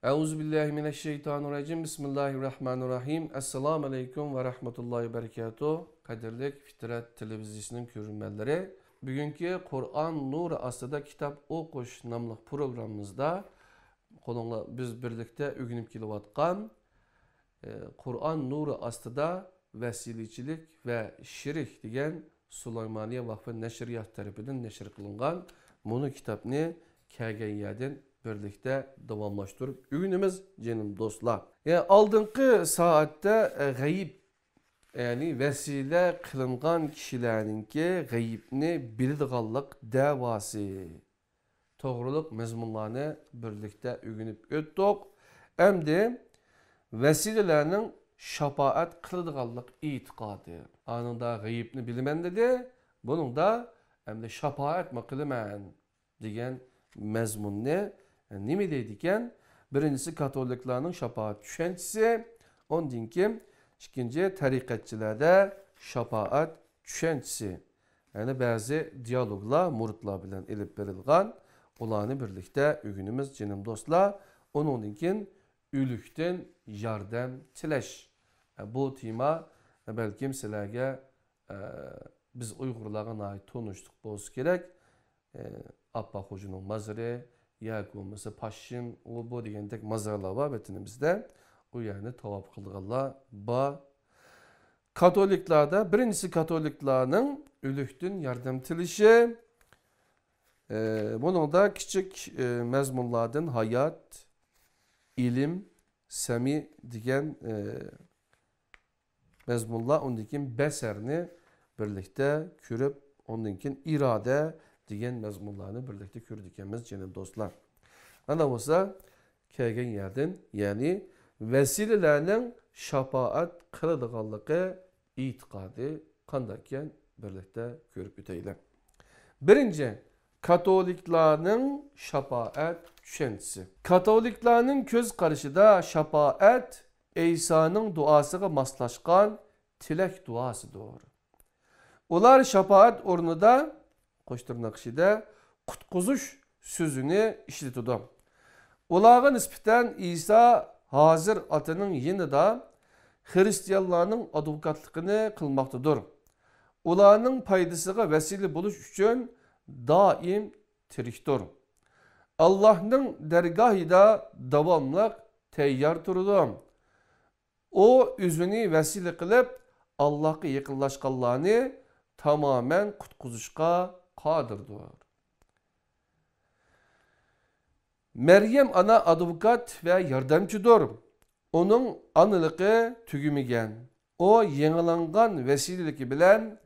Euzubillahimineşşeytanirracim. Bismillahirrahmanirrahim. Esselamu aleyküm ve rahmetullahi ve berekatuhu. Kadirlik Fitrat Televizyonunun görünmeleri. Bugünkü Kur'an Nuru Astıda Kitap Okuş namlı programımızda konumla biz birlikte ögünüp kilovatkan Kur'an Nuru Astıda Vesilicilik ve Şirik degan Süleymaniye Vakfı Neşriyat tarafından neşr kılıngan bunu kitapını kelgen yerden birlikte davamlaştırıp ögünümüz canım dostlar. Aldığınki saatte gayib yani vesile kılıngan kişilerinki gayibini bildiğallık davası doğruluk mezmunlarını birlikte ögünüp öttük. Hem de vesilelerinin şafaat kılıdığallık itikadı. Anında gayibini bilmen dedi. Bunun da hem de şafaat mı kılımen diyen mezmun ne? Nimi deydiken birincisi Katoliklerin şafaat düşüncesi, ondan ki ikinci tarikatçilerde şafaat düşüncesi. Yani bazı diyalogla, muritla bilen elip verilgan olanı birlikte ögünümüz canım dostlar. Ondan ki ülükten yardım tileş. Bu tema belki sizlerge biz Uygurlarga ait tanıştık bolsa gerek. Abba Hocanın mazarı, Yakub'un paşim, o bu degendek mazarlar var betinimizde. O yani tavap kıldıqallar ba. Katoliklerde, birincisi Katoliklerin ülükten yardım tilişi. Bunun da küçük mezmunlardan hayat, ilim, semi diyen mezmunlar ondakin beserini birlikte körüp ondakin irade diyen mezmunlarını birlikte kördükemiz canım dostlar. Ana olsa kelgen yerden yani vesilelerinin şafaat kılıdığallığı itikadı kandakken birlikte körüp üteyler. Birinci Katoliklerin şafaat düşüncesi. Katoliklerin köz karışıda şafaat İsa'nın duasına maslaşkan tilek duasıdır. Ular şafaat ornunda koşturnak kutkuzuş sözünü işletiyor. Ularga nispeten İsa hazır atının yenida Hristiyanların advokatlıkını kılmaktadır. Ularının paydasına vesile buluş için daim tiriktir. Allah'ın dergahida davamlıq teyyar durur. O özünü vesile kılıp Allah'a yakınlaşkanlarını tamamen kutkuzuşka kadırdır. Meryem ana advokat ve yardımcıdır. Onun anılığı tügümügen. O yenilangan vesileliki bilen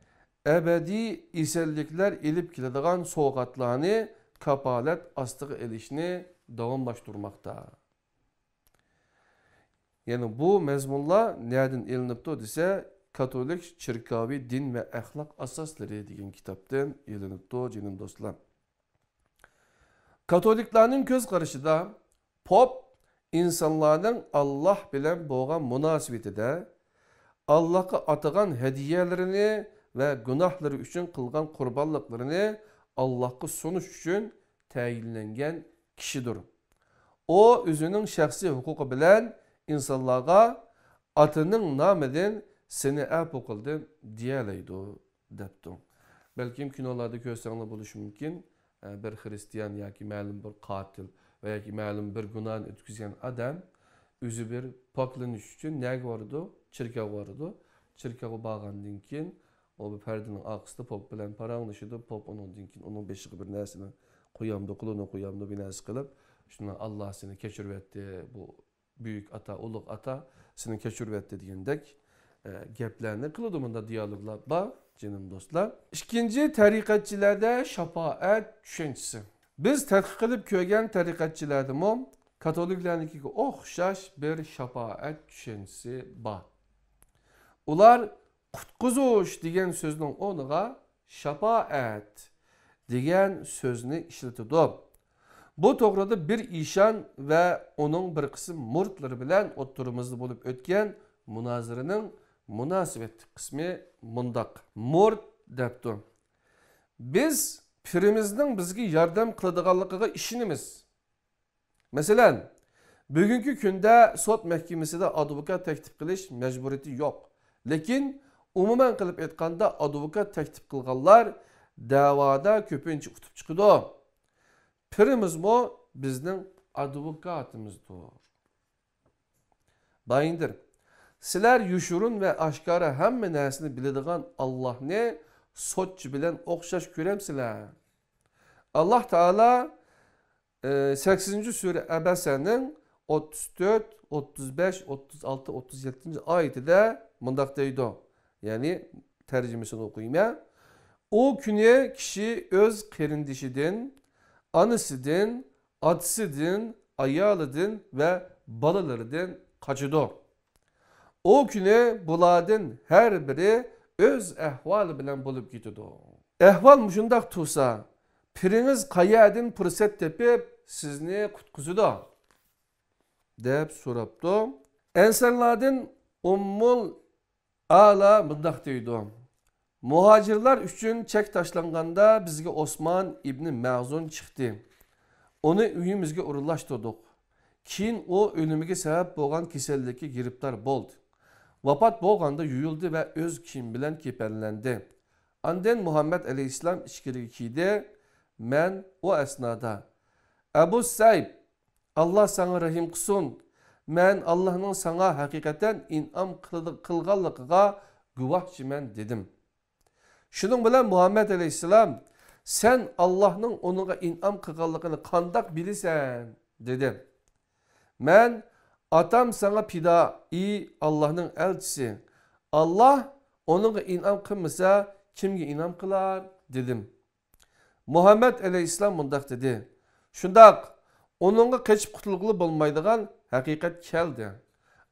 ebedi isellikler ilip kilediğen soğukatlarını kapalet astığı elişini davamlaştırmakta. Yani bu mezmunla nereden ilinipti dese Katolik Çirkavi Din ve Ahlak Asasları diyen kitaptan ilinipti canım dostlar. Katoliklerin göz karışıda Pop insanların Allah bilen boğan münasebetide Allah'a atılan hediyelerini ve günahları için kılgan kurbanlıklarını Allah'a sunuş için tayinlengen kişidir. O özünün şahsi hukuku bilen insanlara atının nameden seni ap kıldım diyeleydi deptim. Belki kinolarda gösterle buluş mümkün. Bir Hristiyan ya ki məlum bir katil veya ki məlum bir günahını ötküzgen adam özü bir paklanış için ne vardı? Çirkev vardı. Çirkevi bağandın ki o bir perdenin arkasında pop bilen paranlaşıdı. Pop onun dinkin onun beşiği bir nesini koyamdı, kulunu koyamdı bir nes kılıp şuna Allah seni keçürvetti bu büyük ata, uluk ata seni keçürvetti diyendek geplerini kıludumunda diyaloglar var canım dostlar. İkinci tarikatçilerde şafaat düşüncesi. Biz tədqiq qilib ko'rgan tarikatçilerde mu Katoliklarnikiga o'xshash bir şafaat düşüncesi var. Ular qutquzush degan so'zning o'rniga şafaat degan so'zni ishlatadi. Bu to'g'rida bir ishan ve onun bir qism murtları bilen o'ttirimizda bo'lib o'tgan munoziraning münasebet kısmı mundak. Murt depti. Biz pirimizden bizge yardım kılıdığanlıqıga işinimiz. Mesela Bugünkü kunda sot mahkemasida advokat taklif qilish majburiyati yo'q. Lekin umuman qilib aytganda advokat taklif qilganlar da'voda ko'pincha utib chiqadi. Pirimizmi bizning advokatimizdir. Bayindir. Sizlar yushurun ve aşkara hamma narsani biladigan Allohni sotchi bilan o'xshash ko'ramsizlar. Allah Teala 8. sure Abasaning 34, 35, 36, 37. ayetida mundaq deydi. Ya'ni tercümesini okuyayım. O güne kişi öz qarindishidan, anasıdan, atısıdan, ayalıdan ve balalarından kaçıdı. O güne buladın her biri öz ehvalı bilen bulup gidiyordu. Ehval muşundaq tursa, piriniz qayadın fırsat tepip sizni kutkuzudu. Dep soraptı. Ensarlardan Ummul Ala mundaq deydi. Muhacirlar üçün çek taşlanganda bizge Osman İbni Ma'zun çıktı. Onu uyimizge uğurlaştırdık. Keyin o ölümüge sebep boğan kesellikке giriptar boldu. Vafat boğanda yuyuldu ve öz kim bilen kepenlendi. Anden Muhammed Aleyhisselam işkiri kiydi. Men o esnada Ebu Saib Allah sana rahim kılsın. Men Allah'ın sana hakikaten inam kılgallıkıga guvahçımen dedim. Şunun bilen Muhammed Aleyhisselam sen Allah'ın onunla inam kılgallıkını kandak bilisen dedim. Men atam sana pida iyi Allah'ın elçisi. Allah onunla inam kılmasa kimge inam kılar dedim. Muhammed Aleyhisselam mundaq dedi. Şundak onunla kaçıp kutulgulu bulmaydıgan hakikat keldi.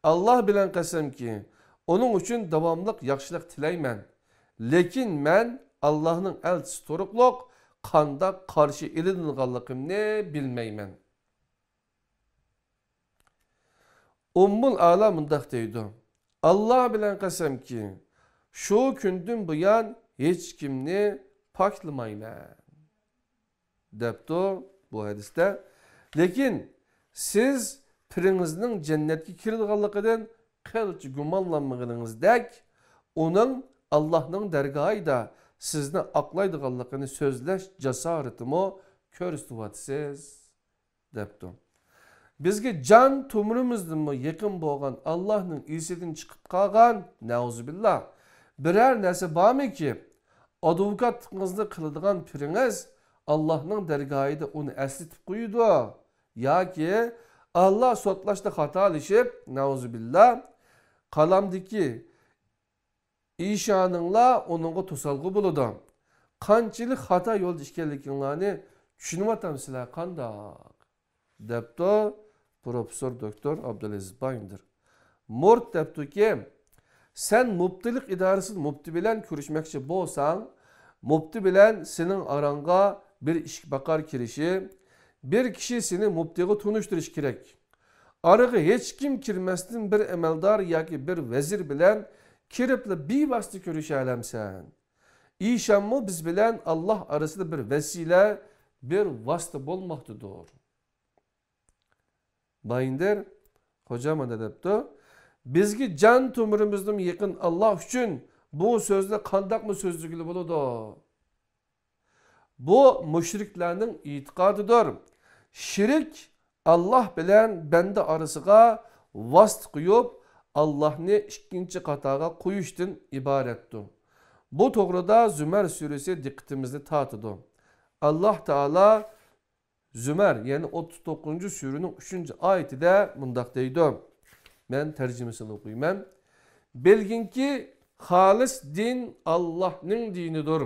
Allah bilen qasam ki onun için davamlıq yaxşılıq tileymen. Lekin men Allah'ın elçisi toruqluq qanda qarşı ilinilganlıqımni bilmeymen. Ummul Ala mundaq deydi. Allah bilen qasam ki şu gündün buyan hiç kimni paklamayman. Depti bu hadiste. Lekin siz pirinizning cennetki kirilganligidan qilchi gumonlanmag'inizdek onun Allah'ın dergahida sizni aqlaydiganligini so'zlash jasoratimi ko'rsatyapsiz debdi. Bizga jon to'mirimizdanmi yaqin bo'lgan Allohning esidan chiqib qolgan nauzubillah biror narsa bormiki advokatligingizni qiladigan piringiz Allah'ın dergahida uni eslatib qo'ydi yoki Allah sotlashda xatolashib nauzubillah qalamdagi ishoninglar onunga to'salg'i bo'ladi. Qanchalik xato yo'lda ekanligingizni tushunyapsizlar qandoq debdi professor doktor Abdulaziz Bayındır. Mort debdiki sen muftilik idorasida mufti bilan ko'rishmoqchi bo'lsang, mufti bilan sening arangga bir ish bakar kirishi, bir kişi seni muftiga tunushtirish kerak. Araga hech kim kirmasdan bir amaldor yoki bir vezir bilan kiribli bevosita ko'risha olamsan. İşanmı biz bilan Allah arasida bir vesile, bir vasıta bo'lmoqdidir. Bayındır hocam ana debdi. Bizga jon to'mirimizdan yaqin Allah uchun bu so'zni qandaqmi so'zligili bo'ladi? Bu müşriklerinin itiqadıdır. Şirik Allah bilen bende arasıga vast koyup Allah'ını ikinci katağa koyuştan ibarettir. Bu toğrada Zümer suresi dikkatimizni tartıdı. Allah Teala Zümer yani 39. surenin 3. ayetinde mundaq deydi. Ben tercümesini okuyayım. Bilgin ki halis din Allah'ın dinidir.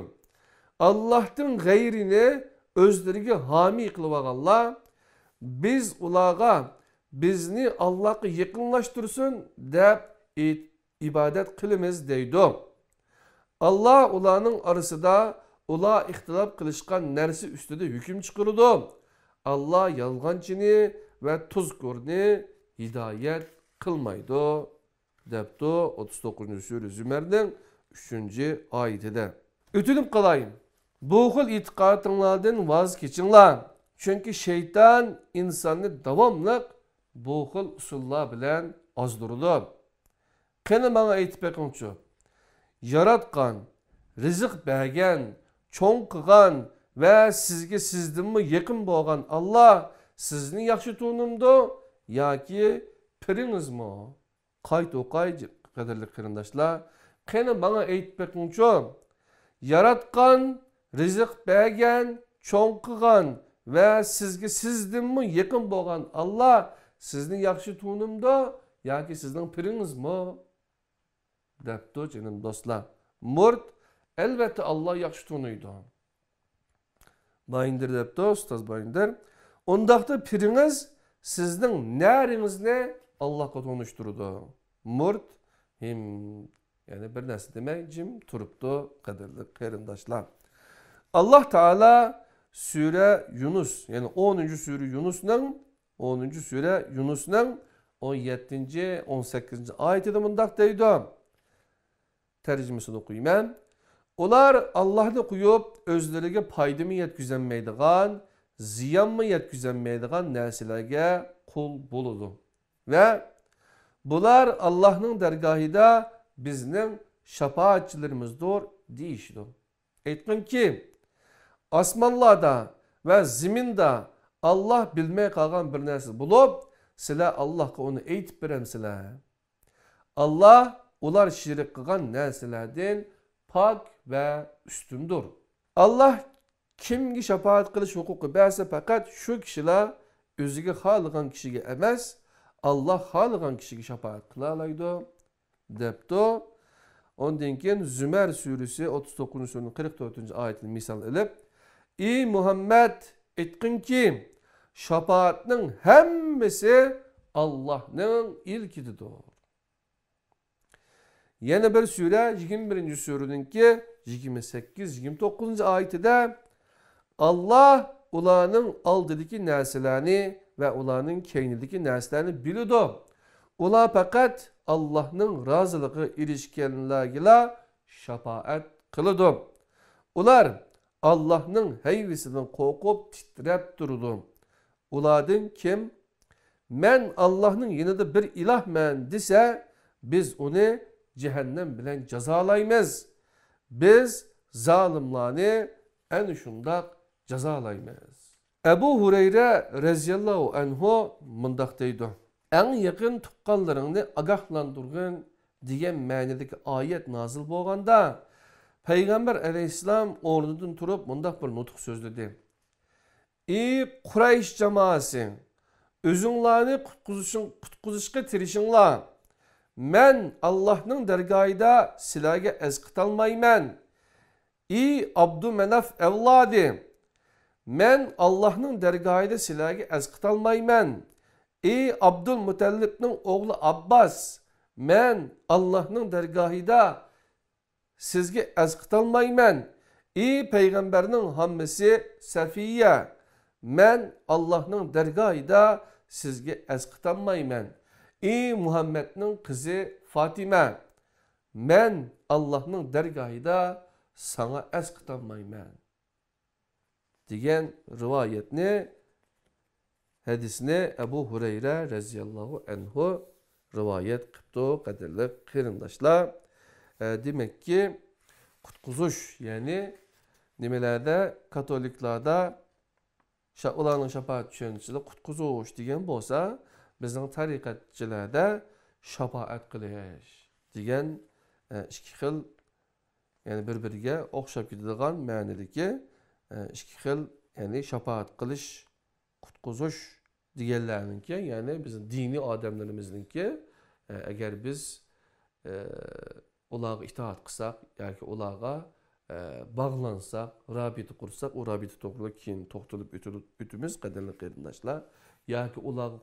Allah'ın gayrini özlerine hami kılıvaganlar biz ulağa bizni Allah'a yakınlaştırsın dep ibadet kılımız deydi. Allah ulanın arasında ula ihtilaf kılışkan nersi üstüde hüküm çıkırdı. Allah yalgancını ve tuzkurni hidayet kılmaydı depti 39. sure Zümer'den 3. ayetide. Ötünüp kalayım. Bu xil itiqatınlardan vaz keçinlar. Çünkü şeytan insanı davamlı bu xil usullar bilan ozdirilib, qani menga aytib beqingchi, yaratgan, rizq bergan, cho'ng qilgan va sizga sizdinmi yaqin bo'lgan Allah sizni yaxshi tunimdi yoki piringizmi? Qayt o'qay, qadrli qarindoshlar, qani menga aytib beqingchi, yaratgan, rizq bergan, cho'ng qilgan va sizga sizdinmi yaqin bo'lgan Allah sizni yaxshi tunimdi yoki sizning piringizmi? Debdi canım dostlar. Murt elbette Allah yaxshi tunuydi. Bayındır debdi, ustoz Bayındır. Ondaqda piringiz sizning näringizni Allah'a tonuşturdu. Murt yani bir narsa demay jim turibdi, qadrli qarindoshlar. Allah Teala Sure Yunus, yani 10. Sure Yunus'ның 10. Sure Yunus'ның 17. 18. ayetida mundaq deydi. Tercümesini okuyayım. Ular Allah'ını koyup özlerine payda mı yetküzenmeydiğen, ziyan mı yetküzenmeydiğen nerselerge kul buludu. Ve bular Allah'ın dergahida bizning şafaatçilerimizdir deyişdi. Aytqin ki, osmonlarda ve ziminde Allah bilmey kalgan bir narsa bulup, sizlar Allah'a onu aytib beremsizlar. Allah ular şirik qilgan narsalardan pak ve üstündür. Allah kimga shafaat qilish huquqi bersa faqat shu kishilar o'ziga xohlagan kishiga emas, Allah xohlagan kishiga shafaat qila oladi debdi. Ondan keyin Zümer suresi 39. surenin 44. oyatini misal ilib, "Ey Muhammed, aytqinki, shafaatning hammasi Allahning ilkididir." Yana bir sure 21. sureninki 28-29. ayetide Allah ularning oldidagi narsalarni va ularning keynidagi narsalarni biladi. Ular faqat Allah'ning roziligi erishganlarga shafaat qiladi. Ular Allah'ning hayvisidan qo'rqib titrab turdi. Ulardan kim men Allah'ning yanında bir ilahman desa, biz onu cehennem bilen cezalaymiz. Biz zalimlarni en şundak cezalaymiz. Ebu Hureyre reziyallahu anhu mundaq deydi. En yakın tuqqanlarını agahlandırgın degan ma'nodagi ayet nazil bo'lganda Peygamber aleyhisselam o'rnidan turib mundaq bir nutq so'zladi. Ey Quraysh jamoasi, o'zinglarni qutqizishga tirishinglar. Men Allah'ның dergahida sizlarga ezqitalmayman. Ey Abdümenaf evladi, men Allah'ның dergahida sizlarga ezqitalmayman. Ey Abdülmutallibning o'g'li Abbas, men Allah'ның dergahida sizga ezqitalmayman. Ey Peygamberning hammasi Safiye, men Allah'ның dergahida sizga ezqitalmayman. Ey Muhammed'nin kızı Fatime, men Allah'ның dergahida sana ezqitalmayman degan rivayetni, hadisni Ebu Hureyre reziyallahu anhu rivayet qilibdi. Qadrli qarindoshlar, demek ki qutquzish, yani nimelerde Katoliklarda ularning shafaat tushunchasida qutquzish degan bo'lsa, bizning tariqatchilarda shafaat qilish degan ikki xil, yani bir-biriga o'xshab ketadigan ma'nodagi ikki xil, yani shafaat qilish, qutquzish deganlarniki, yani bizning diniy odamlarimizniki, agar biz ularga itoat qilsak yoki ularga bağlansak, rabita qursak, o rabita to'g'ri keyin to'xtalib o'tamiz, qadrli qarindoshlar. Yoki ularga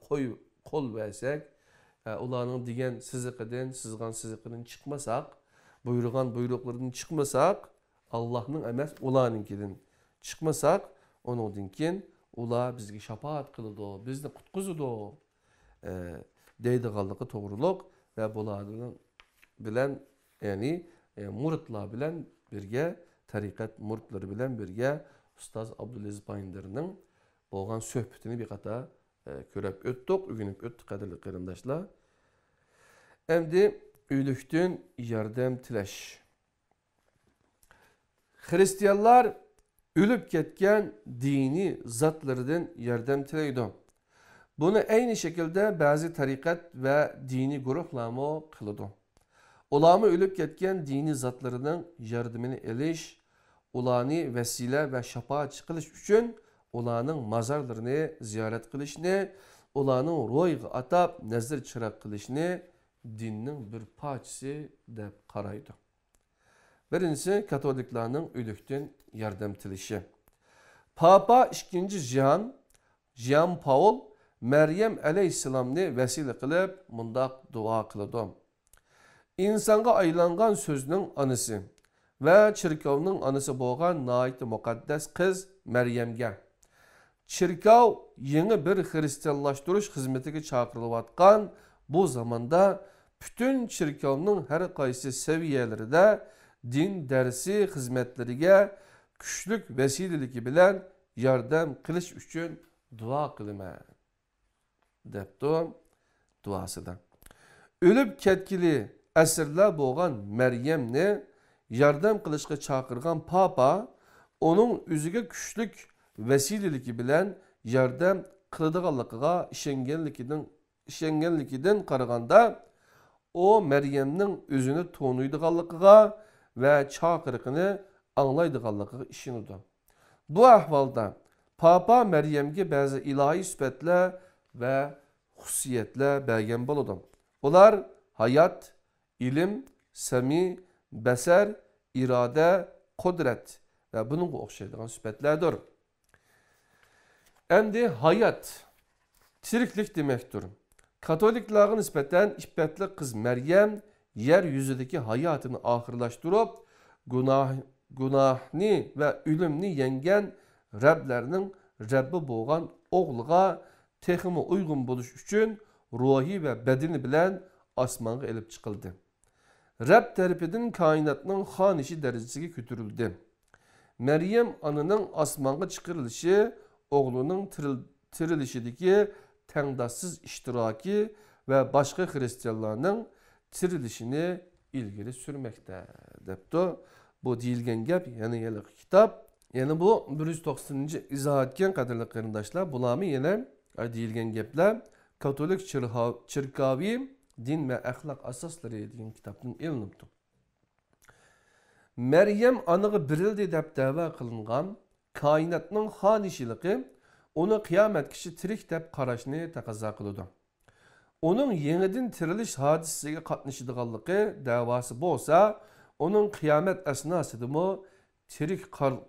qo'l versak, ularning degan siziqidan, sizgan siziqidan chiqmasak, buyurgan buyruqlaridan chiqmasak, Allohning emas, ularninkidan chiqmasak, ondan keyin ular bizga shafaat qiladi, bizni qutqizadi deydiganligi to'g'riliq va bularning bilan, ya'ni muritlar bilan birga, tariqat muritlari bilan birga ustoz Abdulaziz Bayındırning bo'lgan suhbatini bir qata ko'rib o'tdik, o'rganib o'tdik qadrli qarindoshlar. Endi o'likdan yordam tilash. Hristiyanlar ölüp ketken dini zatlardan yordam tilaydi. Bunu aynı şekilde bazı tarikat ve dini guruhlarımı kılıdı. Ulamı ölüp ketken dini zatlarının yardımını eliş, ulanı vesile ve şafaat kılış için ulanın mazarlarını ziyaret kılışını, ulanın royga atab nezir çırak kılışını dininin bir parçası deb qaraydı. Birincisi Katoliklarning ölükten yardım tilişi. Papa 2. Jean Paul Meryem aleyhisselamni vesile qilib mundaq dua qildi. İnsanga aylangan sözünün anısı ve çirkavning anısı bo'lgan nayt muqaddas qiz Meryemga çirkav yeni bir Hristiyanlashtirish xizmatiga chaqirilayotgan bu zamanda bütün çirkavning har qaysi seviyelerinde din dersi hizmetleriga kuchlik vesileligi bilan yordam qilish uchun duo qilaman debdi duosida. Ölüp ketkili asrlar bo'lgan Meryemni yordam qilishga chaqirgan Papa onun o'ziga kuchlik vesileligi bilan yordam qiladiganligiga ishonganligidan qaraganda o Meryemning o'zini to'nuydiganligiga ve çağırıqını anlaydıqanlıqı işinidir. Bu ahvalda Papa Meryem'ge bazı ilahi sübetler ve xüsusiyyətlər bəyan buludu. Bunlar hayat, ilim, semi, bəsər, iradə, qudret ve bunun oxşaydıqan sübetlərdir. Endi hayat, tiriklik demektir. Katoliklərin nisbətən iffətli qız Meryem yeryüzündeki hayatını ahırlaştırıp günahni ve ölümni yengen Rablerinin Rabbi bo'lgan oğluğa texmi uygun buluş üçün ruhi ve bedeni bilen asmanga elip çıkıldı. Rab tarafından kainatının xanişi derecesiga götürüldü. Meryem anının asmanga çıkarılışı oğlunun tirilişideki tengdassız iştiraki ve başka Hristiyanlarının tirilişini ilgili sürmekte depti. Bu deyilgen gap yani yeni kitap. Yani bu 190. izah etken kadarlı qarindoshlar bularni yana deyilgen gaplar Katolik Çirkavi din ve ahlak asosları degan kitaptan ilinibdi. Meryem anığı birildi deb da'vo qilingan koinotning xonishiligi uni qiyomat kishi tirik deb qarashni taqozo qiladi. Onun yeniden tirilish hadisesiga qatnashadiganligi da'vosi bo'lsa, onun qiyomat asnosidami tirik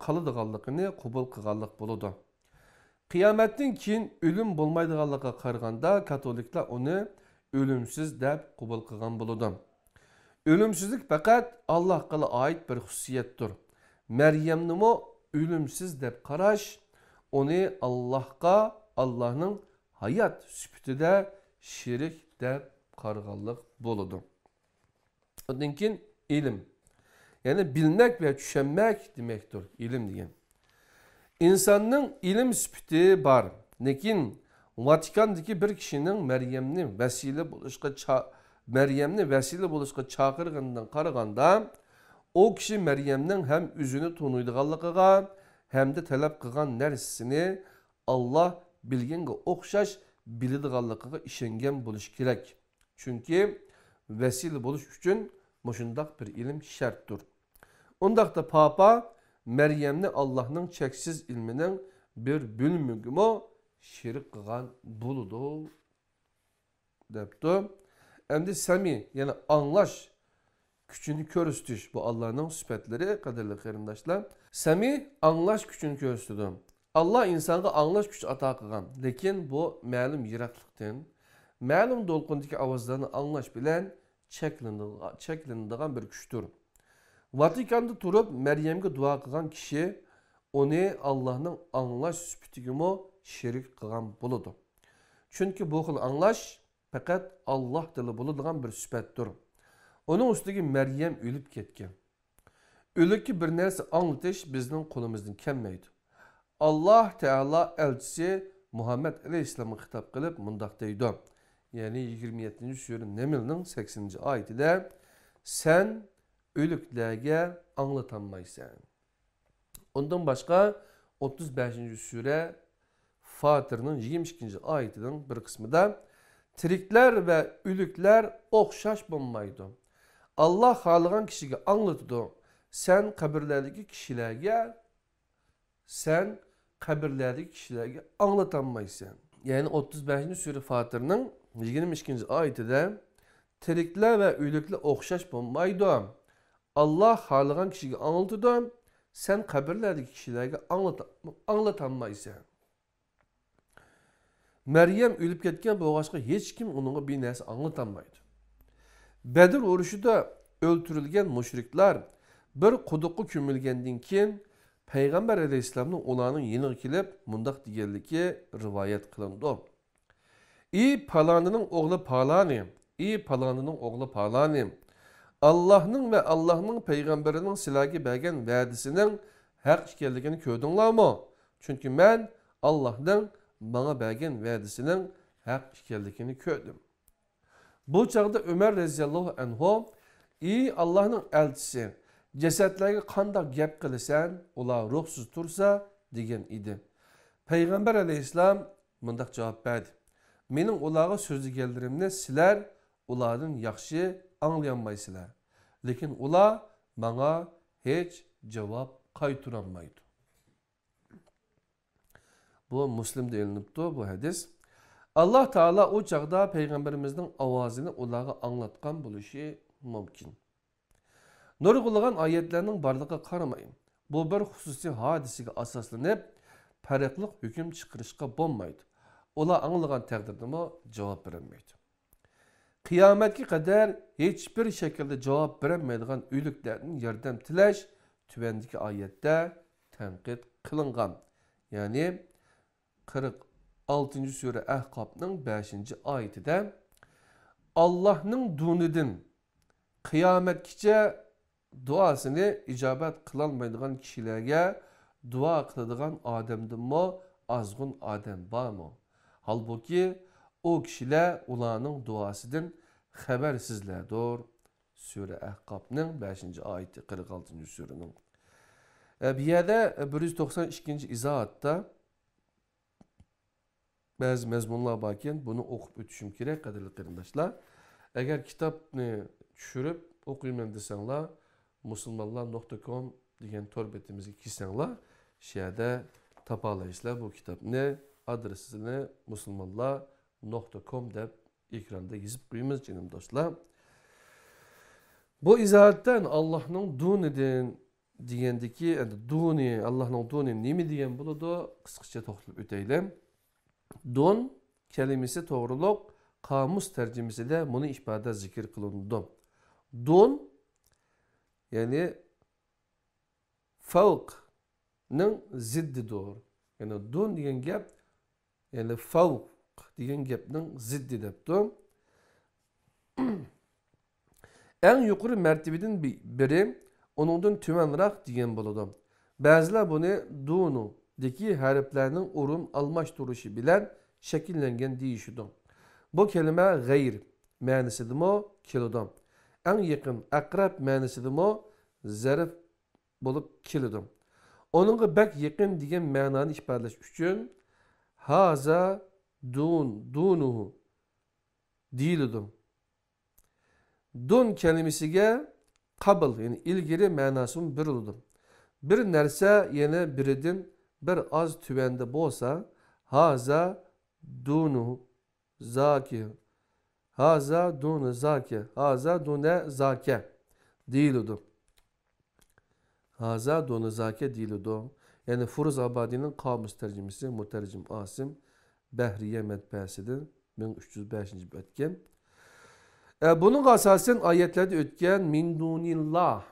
qoladiganligini qabul qilganlik bo'ladi. Qiyomatdan keyin o'lim bo'lmaydiganligiga qaraganda katoliklar uni o'limsiz deb qabul qilgan bo'ladi. O'limsizlik faqat Allohga oid bir xususiyatdir. Maryamnimi o'limsiz deb qarash uni Allohning hayot sifatida şirik deb qarğanlıq boludu. Ondan keyin ilim. Yani bilmek ve düşünmek demektir ilim degan. İnsanның ilim süpti var. Lekin Vatikandaki bir kişinin Meryemni vesile buluşqa çağırğandan qaraganda o kişi Meryemnin hem üzünü tonuydiganligiga hem de talep qilgan narsasini Allah bilgenge o'xshash biladiganligiga ishongan bo'lish kerak. Chunki vesile bo'lish uchun mushundaq bir ilm shartdir. Undaqda Papa Meryemni Allah'ның cheksiz ilmining bir bölümügimi şirik qilgan bo'ladi debdi. Endi sami yani anlash kuchini ko'rsatish bu Allah'ның sifatları qadrli qarindoshlar. Sami anlash kuchini ko'rsatdi. Allah insanga anlash kuch ato qilgan. Lekin bu ma'lum yiroqlikdan, ma'lum to'lqindagi ovozlarni anglash bilan cheklanadigan bir kuchdir. Vatikanda turib Meryemga duo qilgan kishi uni Allohning anglash sifatigimi sherik qilgan bo'ladi. Chunki bu xil anglash faqat Alloh tili bo'ladigan bir sifatdir. Onun ustiga Meryem o'lib ketgan. O'likka bir narsa anglatish bizning qo'limizdan kelmaydi. Allah Teala elçisi Muhammed Aleyhisselam'a hitap kılıp mundaq deydi. Yani 27. sure Neml'nin 80. ayetinde sen ölüklerge anlatanmaysan. Ondan başka 35. sure Fatır'ın 22. ayetinin bir kısmında tirikler ve ölükler okşaş bulmaydı. Allah halıgan kişiye anlatıdı. Sen kabirlerdeki kişilerge anlatanmaysan. Yani 35. sure Fatır'ın 22. ayetinde tirikler ve ölükler okşaş bulmaydı. Allah halıgan kişiye anlatıdı. Sen kabirlerdeki kişilerge anlatanmaysan. Meryem ölüp ketken boğaçqa hiç kim onunla bir nərsə anlatanmaydı. Bedir uruşuda öldürülgen müşrikler bir quduqqa kömülgenden keyin Peygamber Aleyhisselam'ın olanın yeni kelip mundaq deganligi rivayet qılındı. İyi palanının oğlu palani, iyi palanının oğlu palani. Allah'ın ve Allah'ın peygamberinin silahı bergen vədisinin haq ekanligini gördüңlarmı? Çünkü ben Allah'ın bana bergen vədisinin haq ekanligini gördüm. Bu çağda Ömer reziyallahu anhu iyi Allah'ın elçisi cesetlerge qandaq gap qilsan, ular ruhsuz tursa degan idi. Peygamber Aleyhisselam mundaq cavab berdi. Mening ularga so'zlaganlarimni sizlar ulardan yaxshi anglayanmaysizlar. Lekin ular bana hiç cevap qaytaranmaydı. Bu Müslim'de elinipti bu hadis. Allah Teala o çağda Peygamberimizin avazını ularga anlatkan buluşu mümkün. Nurgulagan ayetlerinin barlığa qaramayın. Bu bir hususi hadisiga asaslanıp farqlı hüküm çıkarışqa bolmaydı. Ular anlagan takdirde mi cevap veremeydi. Kıyametki kadar hiçbir şekilde cevap veremeydiğin ölüklerinin yardım tilash tüvendeki ayette tenkit kılıngan. Yani 46. sure Ahqab'nın 5. ayetinde Allah'ın dunidin kıyametkice duasını icabet kılalmaydiğin kişilerge dua kıladığın ademdin mi azgın adem var mı? Halbuki o kişiler ulanın duasıdın habersizlerdir. Sure Ahqab'nın 5. ayeti 46. surenin. Bir yerde 192. izahatta bazı mezmunlar varken bunu okup ötüşüm gerek kadarlı kardeşler. Eğer kitapını düşürüp okuyayım desenler musulmanlar.com diyen torbetimizi kisenler şeyde tapalayışlar bu kitabını adresini musulmanlar.com dep ekranda yazıp koyayımız canım dostlar. Bu izahattan Allah'ın dunidin diyendeki yani duni Allah'ın duni nemi diyen buludu kısaca toxtulup öteyelim. Dun kelimesi doğruluk kamus tercümesi de bunu ifade zikir kılındı. Dun yani fawq'nın ziddidir. Yani dun diyen gap yani fawq diyen gap'nın ziddi depti. En yukarı mertebeden biri onundan tümenrak diyen buludu. Bazılar bunu dunu deki harflerinin urun almaş duruşu bilen şekillengen deyişidir. Bu kelime gayr manisidir mi? Kilodan. En yakın akrab manisidir mi? Zarf bulup kilodan. Onunla bek yakın diyen mananı ifadeleş üçün haza dunuhu değilidir. Dun kelimesiga qabıl yani ilgili manasının bir oludur. Bir narsa yine biridin bir az tüvende bolsa haza dunu zaki haza dunu zaki haza dune zake değilidir. Haza dunu zake değilidir. Yani Furuz Abadi'nin kamus tercümesi mutercim Asim Behriye Medbesidir. 1305. betken. Bunun asasen ayetlerde ötken min dunillah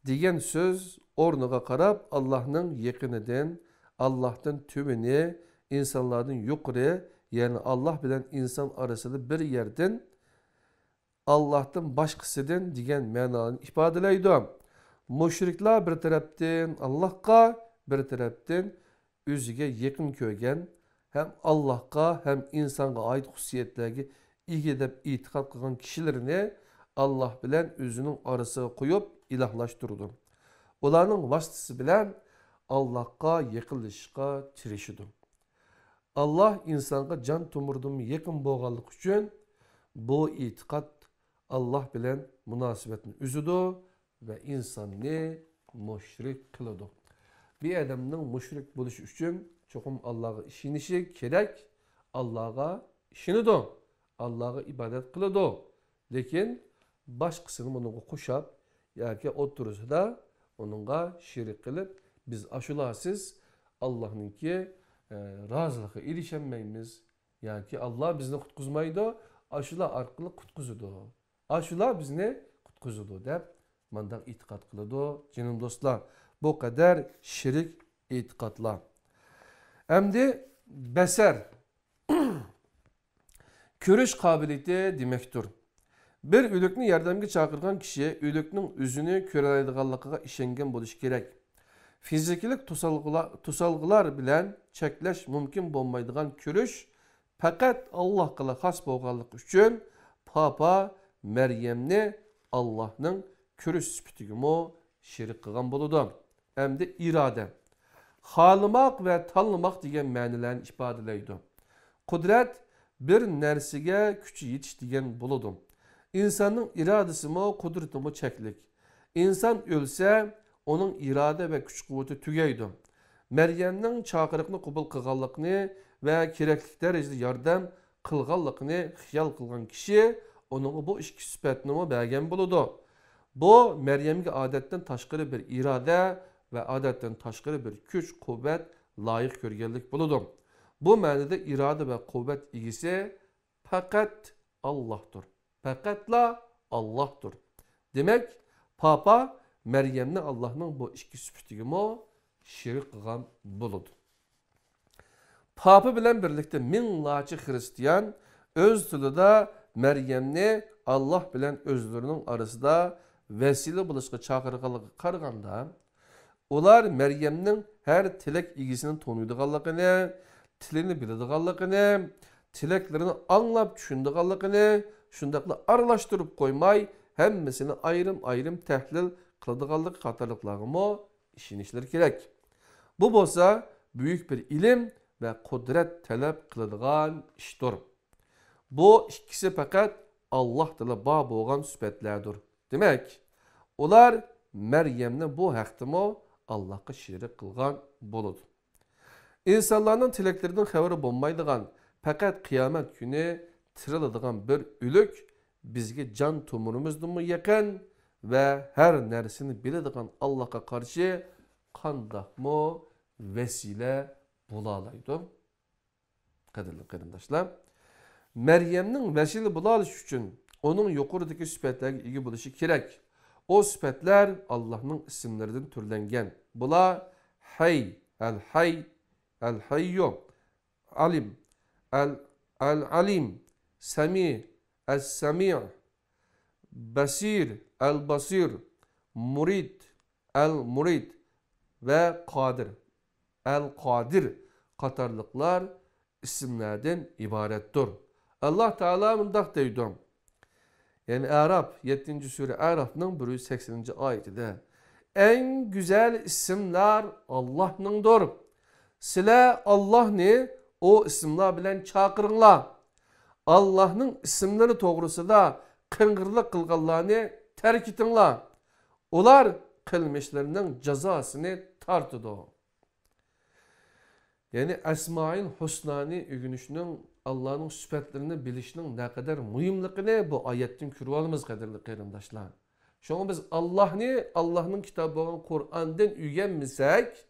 deyen söz ornuğa karab Allah'ın yakınıdan, Allah'tan tümünü, insanlardan yukarı yani Allah bilen insan arasında bir yerden Allah'tan başkasıdan deyen mananı ifadeleydi. Müşrikler bir taraftan Allah'a bir taraftan özüge yakın köygen hem Allah'a hem insanga ait hususiyetlerge ega deb e'tiqod qilgan kishilarni Allah bilan o'zining orasiga qo'yib ilahlaştırdı. Ularning vasitasi bilan Allah'a yaqinlashishga tirishidi. Allah insonga jon tomurdan yaqin bo'lganlik uchun bu e'tiqod Allah bilan munosabatni uzidi ve insonni mushrik qiladi. Bir adamning mushrik bo'lishi uchun çoxum Allah'a ishonishi kerak. Allah'a ishonadi. Allah'a ibadet qiladi. Lekin boshqasini bunga qo'shib yoki o'tirisida onunga şirik qilib biz ashularsiz Allah'ınki razılığı erişemeyiz. Yani Allah bizni qutquzmaydi, aşular arqılı qutquzudu. Aşular bizni qutquzudu deb mandaq etiqad qiladi. Canım dostlar, bu kadar şirik etiqadlar. Endi beser ko'rish qobiliyati demakdir. Bir o'likni yordamga chaqirgan kishi o'likning o'zini ko'radiganligiga ishongan bo'lishi kerak. Fiziklik tusalgılar bilen çekleş mümkün bo'lmaydigan ko'rish faqat Allohga xos bo'lganligi uchun Papa Meryemni Allohning ko'rish sifatigimi shirik qilgan bo'ladi. Endi iroda. Xolimaq va tanlamaq degan ma'nolarni ifodalaydi. Qudrat bir narsaga kuchi yetish degan bo'ladi. İnsanın irodasimi, qudratimi cheklik. İnsan o'lsa onun irade ve güç kuvveti tügeydi. Meryem'nin çağırıqni qabul qilganligini ve keraklik derecede yardım qilganligini xiyal qilgan kishi onun bu ikki sifatini bergan bo'ladi. Bu Meryem'ge adetten tashqari bir irade ve adetten tashqari bir güç kuvvet layık ko'rganlik bo'ladi. Bu ma'noda irade ve kuvvet egisi faqat Allah'tır. Faqatla Allah'tır. Demek Papa Meryem'ni Allah'ın bu ikki sifatigimi şirik qilgan bo'ladi. Papa bilan birlikte minglarcha Hristiyan öz tilida Meryem'ni Allah bilan o'zlarining orasida vesile bo'lishga chaqirganligiga qaraganda, ular Meryem'nin her tilak egisini tanıydiganligini, tilini biladiganligini, tilaklarini anglab tushundiganligini, shundaqla aralashtirib qo'ymay, hammasini ayrım tahlil qiladiganlik qatorliqlarga ishonishlar kerak. Bu bo'lsa büyük bir ilim ve kudret talab qiladigan ishdir. Bu ikkisi faqat Allah tili bor bo'lgan sifatlardir. Demak, ular Meryemni bu haqdami Allohga shirik qilgan bo'ladi. İnsanlarning tilaklaridan xabari bo'lmaydigan, faqat qiyomat kuni tiriladigan bir o'lik bizga jon tomirimizdan yaqin ve her nersini biladigan Allah'a karşı qandaqmı vesile bulalaydı. Qadirli qarindoshlar, Meryem'nin vesile bulalish uchun onun yuqoridagi sifatlarga ega bo'lishi kerak. O sifatlar Allah'ның isimlaridan turlangan. Bular Hay, El-Hay, El-Hayyu, Alim, El-Alim, Sami, El-Sami', Basir, El-Basir, Murid, El-Murid ve Kadir, El-Kadir qatarlıqlar isimlerden ibarettir. Allah Teala mındaq deydi. Yani Araf 7. sure Araf'ın 180. ayetinde en güzel isimler Allah'nındır. Sile Allah'ni o isimler bilen çakırınlar. Allah'ın isimleri doğrusu da kıngırlık kılganlarını terk etinler. Ular kılmışlarının cezasını tartıdı. Yani Esma-ül Husna'nı ögünüşünün Allah'ın sübetlerini bilişinin ne kadar mühimliğini bu ayetten kürvalımız kadarlı kıyırımdaşlar. Şu an biz Allah'ın kitabı olan Kur'an'dan üyenmişsek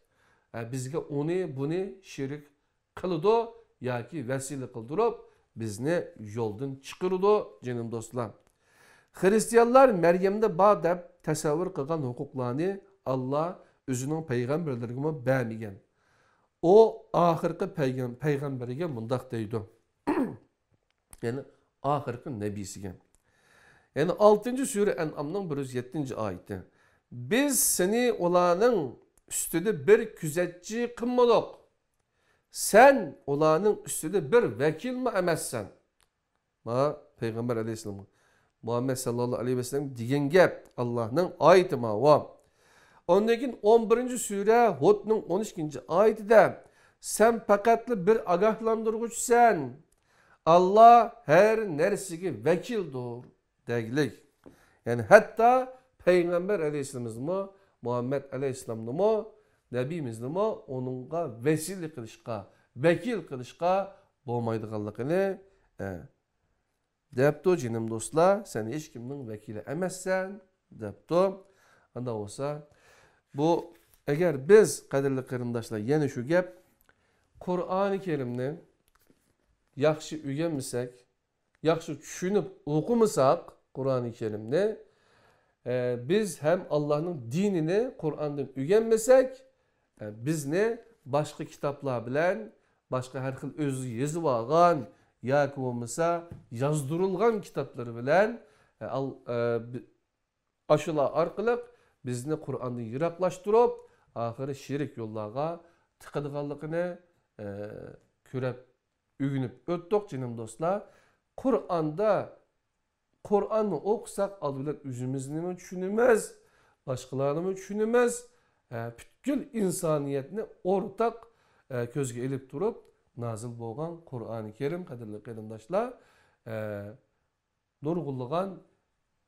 bizge onu bunu şirik kılıdı ya ki vesile kıldırıp bizni yoldan çıkırdı canım dostlar. Hristiyanlar Meryem'de bağ dep tasavvur kılgan hukuklarını Allah özünün peygamberlerine vermegen. O ahirki peygamberiga mundaq deydi. Yani ahirki nebisiga. Yani 6. sure En'am'ın 107. ayeti. Biz seni olanın üstüde bir küzetçi kılmadık. sen ularning üstüde bir vekil mi emassan? Ma Peygamber aleyhisselam Muhammed sallallahu aleyhi ve sellem degan gap Allah'ның ayeti ma va. Ondan keyin 11. sure Hud'ning 12. ayetida sen faqatli bir agahlandırgıçsan. Allah her nersigi vekildir deglik. Yani hatta Peygamber aleyhisselam'ı Muhammed aleyhisselam'ı Nebimizmi onunğa vesile kılışqa, vekil kılışqa bolmaydiganligini depto jinim dostlar, sen hiç kimning vekili emassan depto. Anda olsa bu eğer biz kadirli qarindoshlar yana shu gap Qur'oni Kerimni yaxshi o'rganmasak, yaxshi tushunib o'qimasak Qur'oni Kerimni biz hem Allah'ın dinini Kur'an'dan öğrenmesek bizni başka kitaplar bilen, başka her xil özü yazıp algan, ya olmasa yazdırılgan kitapları bilen aşılar arkalık bizni Kur'an'dan yiraklaştırıp ahiri şirik yollarga tıkadıganlıkını körep öğünüp öttük canım dostlar. Kur'an'ı okusak aldılar üzümüzünü mü düşünemez, başkalarını mı düşünemez, bütün insaniyetini ortak közge elip durup nazil bolgan Kur'an-ı Kerim kadirli qarindoshlar nurgulluğan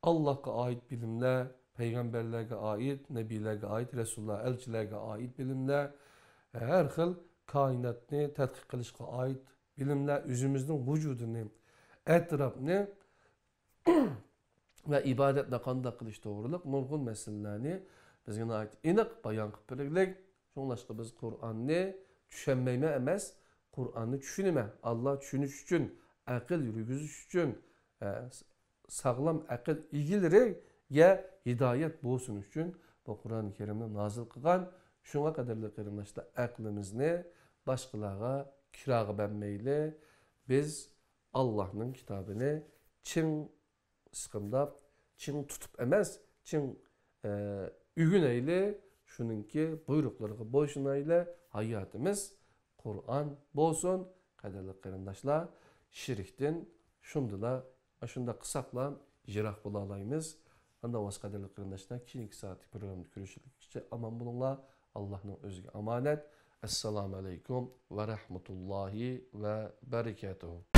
Allah'a ait bilimler, peygamberlerge ait, nebilerge ait, Resulullah, elçilerge ait bilimler, her xil kainatni tadqiq qilishga ait bilimler, üzümüzün vücudunu, etrafını ve ibadetle qanday qilish to'g'riliq nurg'un masalalarni bizga ait aniq bayon qilib berdik. Şoňlaşqa biz Qur'onni tushunmayman emas, Qur'onni tushunaman. Allah tushunish uchun, aql yurgizish uchun, sağlam aql egilariga hidoyat bo'lsin uchun bu Qur'oni Kerimni nozil qilgan. Şoňa qadarli qarindoshlar aqlimizni boshqalarga kirog'i bermayli. Biz Allah'ның kitabını çin sıkımdap, çin tutup emez, çin ügün eyle, şununki buyrukları boşuna eyle, hayatımız Kur'an bolsun, kaderli qarindoshlar, şirikten şundula, şunda kısakla jirak bula alayımız. Anda o kaderli qarindoshlar, keyinki saati programda görüşürüz. Aman bulunlar, Allah'ın özüge amanet. Esselamu aleyküm ve rahmetullahi ve berekatuhu.